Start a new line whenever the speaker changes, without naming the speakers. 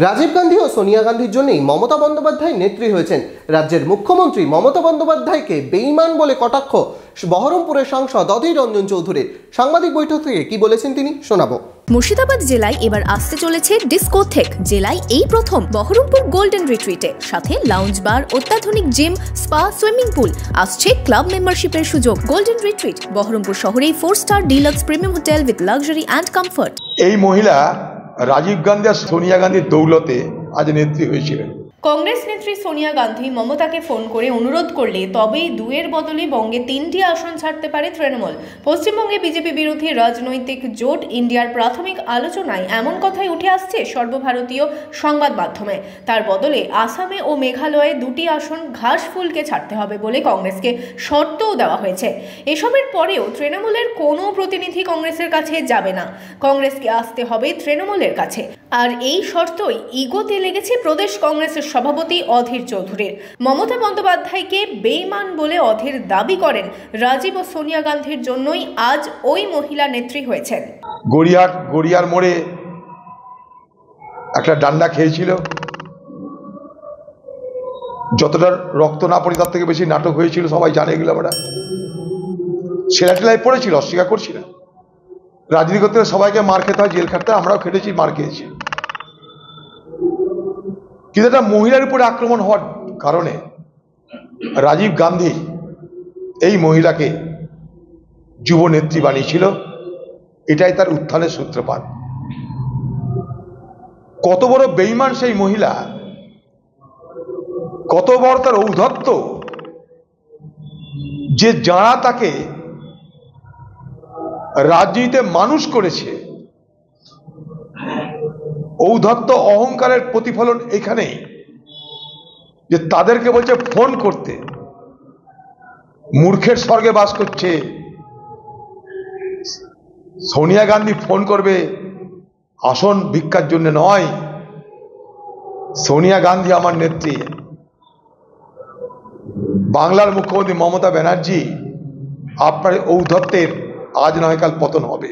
রাজীব গান্ধী ও সোনিয়া গান্ধীর জন্যই মমতা বন্দ্যোপাধ্যায় নেত্রী হয়েছেন। রাজ্যের মুখ্যমন্ত্রী মমতা বন্দ্যোপাধ্যায়কে বেঈমান বলে কটাক্ষ বহরমপুরের সাংসদ অধীর রঞ্জন চৌধুরীর। সাংবাদিক বৈঠক থেকে কি বলেছেন তিনি শোনাবো।
মুর্শিদাবাদ জেলায় এবার আসতে চলেছে ডিস্কোথেক। জেলায় এই প্রথম বহরমপুর গোল্ডেন রিট্রিটে, সাথে লাউঞ্জ বার, অত্যাধুনিক জিম, স্পা, সুইমিং পুল। আসছে ক্লাব মেম্বারশিপের সুযোগ। গোল্ডেন রিট্রিট বহরমপুর শহরেই 4 star deluxe premium hotel with luxury and comfort.
এই মহিলা রাজীব গান্ধী আর সোনিয়া গান্ধীর দৌলতে আজ নেত্রী হয়েছিলেন।
কংগ্রেস নেত্রী সোনিয়া গান্ধী মমতাকে ফোন করে অনুরোধ করলে তবেই দুয়ের বদলে বঙ্গে 3টি আসন ছাড়তে পারে তৃণমূল। পশ্চিমবঙ্গে বিজেপি বিরোধী রাজনৈতিক জোট ইন্ডিয়ার প্রাথমিক আলোচনায় এমন কথাই উঠে আসছে সর্বভারতীয় সংবাদ মাধ্যমে। তার বদলে আসামে ও মেঘালয়ে 2টি আসন ঘাসফুলকে ছাড়তে হবে বলে কংগ্রেসকে শর্তও দেওয়া হয়েছে। এসবের পরেও তৃণমূলের কোনো প্রতিনিধি কংগ্রেসের কাছে যাবে না, কংগ্রেসকে আসতে হবে তৃণমূলের কাছে। আর এই শর্তই ইগোতে লেগেছে প্রদেশ কংগ্রেসের সভাপতি অধীর চৌধুরীর। মমতা বন্দ্যোপাধ্যায়কে বেঈমান বলে অধীর দাবি করেন রাজীব ও সোনিয়া গান্ধীর জন্যই আজ ওই মহিলা নেত্রী হয়েছেন।
গড়িয়ার মোড়ে একটা ডান্ডা খেয়েছিল, যতটা রক্ত না পড়ে তার থেকে বেশি নাটক হয়েছিল, সবাই জানে এগুলো। আমরা ছেলেটেলায় পড়েছিল, অস্বীকার করছি না। রাজনীতি করতে সবাইকে মার খেতে হয়, জেল খাটতে, আমরাও খেটেছি, মার খেয়েছি। কিন্তু একটা মহিলার উপরে আক্রমণ হওয়ার কারণে রাজীব গান্ধী এই মহিলাকে যুব নেত্রী বানিয়েছিল। এটাই তার উত্থানের সূত্রপাত। কত বড় বেঈমান সেই মহিলা, কত বড় তার ঔদ্ধত্য, যে যারা তাকে রাজনীতিতে মানুষ করেছে। ঔদ্ধত্য অহংকারের প্রতিফলন এখানেই, যে তাদেরকে বলছে ফোন করতে। মূর্খের স্বর্গে বাস করছে। সোনিয়া গান্ধী ফোন করবে আসন ভিক্ষার জন্য নয়। সোনিয়া গান্ধী আমার নেত্রী। বাংলার মুখ্যমন্ত্রী মমতা ব্যানার্জি, আপনার ঔদ্ধত্যের আজ নয় কাল পতন হবে।